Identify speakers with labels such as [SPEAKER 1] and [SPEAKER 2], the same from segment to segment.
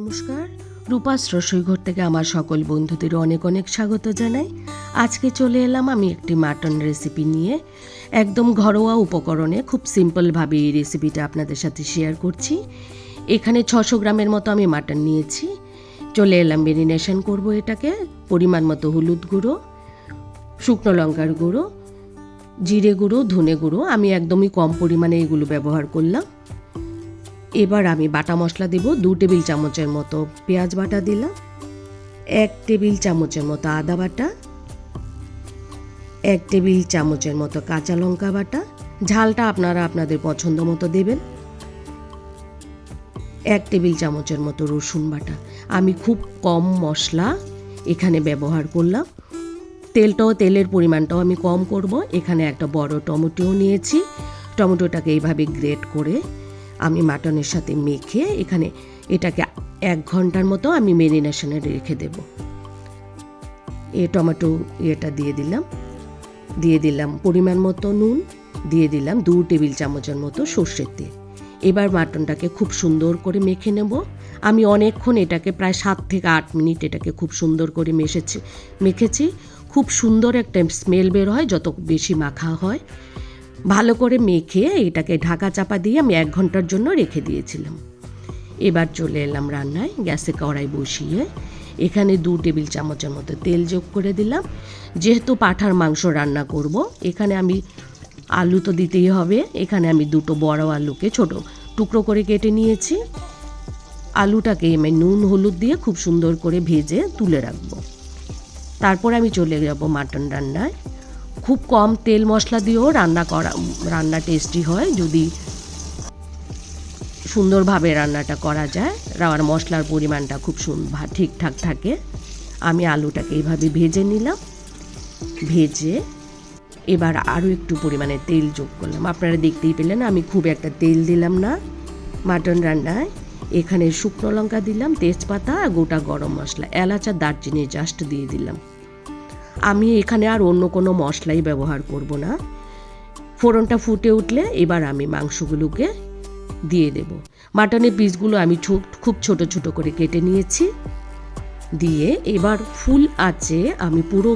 [SPEAKER 1] নমস্কার, রূপাস রসোইঘর থেকে আমার সকল বন্ধুদের অনেক অনেক স্বাগত জানাই। আজকে চলে এলাম আমি একটি মাটন রেসিপি নিয়ে। একদম ঘরোয়া উপকরণে খুব সিম্পলভাবে এই রেসিপিটা আপনাদের সাথে শেয়ার করছি। এখানে 600 গ্রামের মতো আমি মাটন নিয়েছি। চলে এলাম ম্যারিনেশন করব এটাকে। পরিমাণ মতো হলুদ গুঁড়ো, শুকনো লঙ্কার গুঁড়ো, জিরে গুঁড়ো, ধনে গুঁড়ো, আমি একদমই কম পরিমাণে এগুলো ব্যবহার করলাম। এবার আমি বাটা মশলা দেব। 2 টেবিল চামচের মতো পেঁয়াজ বাটা দিলাম, 1 টেবিল চামচের মতো আদা বাটা, 1 টেবিল চামচের মতো কাঁচা লঙ্কা বাটা, ঝালটা আপনারা আপনাদের পছন্দ মতো দেবেন, 1 টেবিল চামচের মতো রসুন বাটা। আমি খুব কম মশলা এখানে ব্যবহার করলাম। তেলের পরিমাণটাও আমি কম করব। এখানে একটা বড় টমেটো নিয়েছি। টমেটোটাকে এইভাবে গ্রেট করে আমি মাটনের সাথে মেখে এটাকে 1 ঘন্টার মতো আমি ম্যারিনেশনে রেখে দেব। টমেটো দিয়ে দিলাম পরিমাণ মতো নুন, দিয়ে দিলাম 2 টেবিল চামচের মতো সর্ষের তেল। এবার মাটনটাকে খুব সুন্দর করে মেখে নেব। আমি অনেকক্ষণ এটাকে প্রায় 7 থেকে 8 মিনিট এটাকে খুব সুন্দর করে মেখেছি। খুব সুন্দর একটা স্মেল বের হয় যত বেশি মাখা হয়। ভালো করে মেখে এটাকে ঢাকা চাপা দিয়ে আমি 1 ঘন্টার জন্য রেখে দিয়েছিলাম। এবার চলে এলাম রান্নায়। গ্যাসে কড়াই বসিয়ে এখানে 2 টেবিল চামচের মতো তেল যোগ করে দিলাম। যেহেতু পাঁঠার মাংস রান্না করব, এখানে আমি আলু তো দিতেই হবে। এখানে আমি 2টো বড় আলুকে ছোট টুকরো করে কেটে নিয়েছি। আলুটাকে আমি নুন হলুদ দিয়ে খুব সুন্দর করে ভেজে তুলে রাখবো। তারপর আমি চলে যাব মাটন রান্নায়। খুব কম তেল মশলা দিয়েও রান্না টেস্টি হয় যদি সুন্দরভাবে রান্নাটা করা যায়। আর মশলার পরিমাণটা খুব ঠিকঠাক থাকে। আমি আলুটাকে এইভাবে ভেজে নিলাম। ভেজে এবার আরও একটু পরিমাণে তেল যোগ করলাম। আপনারা দেখতেই পেলেন আমি খুব একটা তেল দিলাম না মাটন রান্নায়। এখানে শুকনো লঙ্কা দিলাম, তেজপাতা আর গোটা গরম মশলা, এলাচ আর দারচিনি জাস্ট দিয়ে দিলাম। আমি এখানে আর অন্য কোনো মশলাই ব্যবহার করব না। ফোড়নটা ফুটে উঠলে এবার আমি মাংসগুলোকে দিয়ে দেব। মাটনের পিসগুলো আমি খুব ছোট ছোট করে কেটে নিয়েছি। দিয়ে এবার ফুল আঁচে আমি পুরো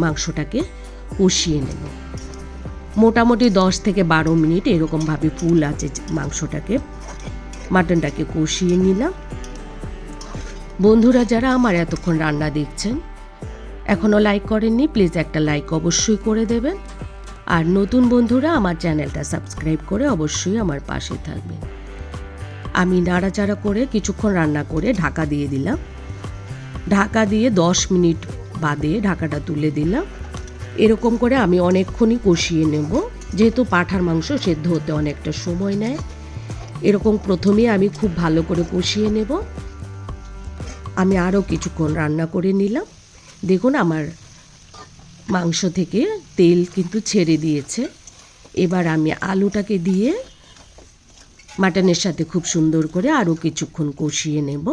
[SPEAKER 1] মাংসটাকে কষিয়ে নেব। মোটামুটি 10 থেকে 12 মিনিট এরকমভাবে ফুল আঁচে মাটনটাকে কষিয়ে নিলাম। বন্ধুরা যারা আমার এতক্ষণ রান্না দেখছেন, এখনও লাইক করেননি, প্লিজ একটা লাইক অবশ্যই করে দেবেন। আর নতুন বন্ধুরা আমার চ্যানেলটা সাবস্ক্রাইব করে অবশ্যই আমার পাশে থাকবেন। আমি নাড়াচাড়া করে কিছুক্ষণ রান্না করে ঢাকা দিয়ে দিলাম। ঢাকা দিয়ে 10 মিনিট বাদে ঢাকাটা তুলে দিলাম। এরকম করে আমি অনেকক্ষণই কষিয়ে নেব, যেহেতু পাঁঠার মাংস সেদ্ধ হতে অনেকটা সময় নেয়। এরকম প্রথমেই আমি খুব ভালো করে কষিয়ে নেব। আমি আরও কিছুক্ষণ রান্না করে নিলাম। দেখুন আমার মাংস থেকে তেল কিন্তু ছেড়ে দিয়েছে। এবার আমি আলুটাকে দিয়ে মাটনের সাথে খুব সুন্দর করে আরও কিছুক্ষণ কষিয়ে নেব।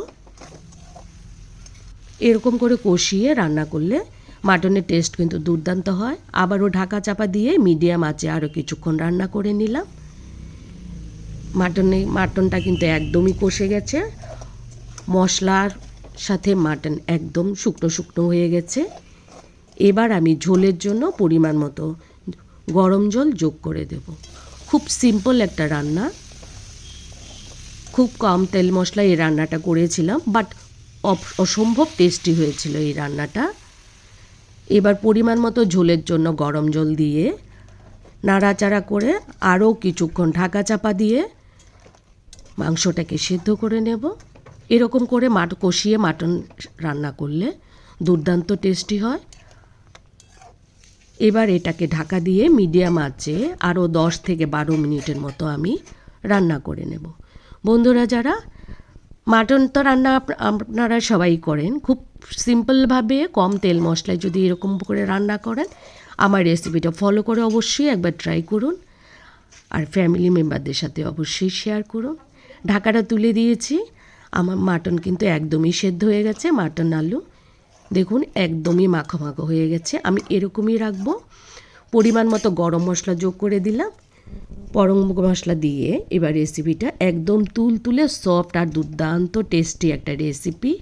[SPEAKER 1] এরকম করে কষিয়ে রান্না করলে মাটনের টেস্ট কিন্তু দুর্দান্ত হয়। আবারও ঢাকা চাপা দিয়ে মিডিয়াম আঁচে আরও কিছুক্ষণ রান্না করে নিলাম। মাটনটা কিন্তু একদমই কষে গেছে। মশলার সাথে মাটন একদম শুকনো শুকনো হয়ে গেছে। এবার আমি ঝোলের জন্য পরিমাণ মতো গরম জল যোগ করে দেব। খুব সিম্পল একটা রান্না, খুব কম তেল মশলা এই রান্নাটা করেছিলাম, বাট অসম্ভব টেস্টি হয়েছিল এই রান্নাটা। এবার পরিমাণ মতো ঝোলের জন্য গরম জল দিয়ে নাড়াচাড়া করে আরও কিছুক্ষণ ঢাকা চাপা দিয়ে মাংসটাকে সিদ্ধ করে নেব। এরকম করে কষিয়ে মাটন রান্না করলে দুর্দান্ত টেস্টি হয়। এবার এটাকে ঢাকা দিয়ে মিডিয়াম আঁচে আরও 10 থেকে 12 মিনিটের মতো আমি রান্না করে নেব। বন্ধুরা যারা মাটন তো রান্না আপনারা সবাই করেন, খুব সিম্পলভাবে কম তেল মশলায় যদি এরকম করে রান্না করেন, আমার রেসিপিটা ফলো করে অবশ্যই একবার ট্রাই করুন। আর ফ্যামিলি মেম্বারদের সাথে অবশ্যই শেয়ার করুন। ঢাকাটা তুলে দিয়েছি। আমার মাটন কিন্তু একদমই সেদ্ধ হয়ে গেছে। মাটন আলু দেখুন একদমই মাখো মাখো হয়ে গেছে। আমি এরকমই রাখবো। পরিমাণ মতো গরম মশলা যোগ করে দিলাম। গরম মশলা দিয়ে এবার রেসিপিটা একদম তুলতুলে সফট আর দুর্দান্ত টেস্টি একটা রেসিপি।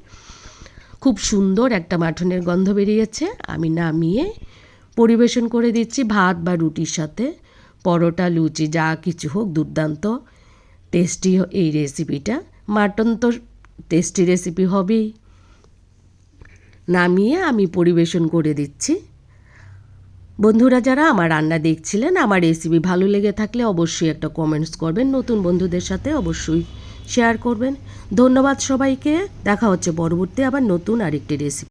[SPEAKER 1] খুব সুন্দর একটা মাটনের গন্ধ বেরিয়েছে। আমি নামিয়ে পরিবেশন করে দিচ্ছি ভাত বা রুটির সাথে, পরোটা, লুচি যা কিছু হোক। দুর্দান্ত টেস্টি এই রেসিপিটা। মাটন তো টেস্টি রেসিপি হবেই। নামিয়ে আমি পরিবেশন করে দিচ্ছি। বন্ধুরা যারা আমার রান্না দেখছিলেন, আমার রেসিপি ভালো লেগে থাকলে অবশ্যই একটা কমেন্টস করবেন, নতুন বন্ধুদের সাথে অবশ্যই শেয়ার করবেন। ধন্যবাদ সবাইকে। দেখা হচ্ছে পরবর্তী আবার নতুন আরেকটি রেসিপি।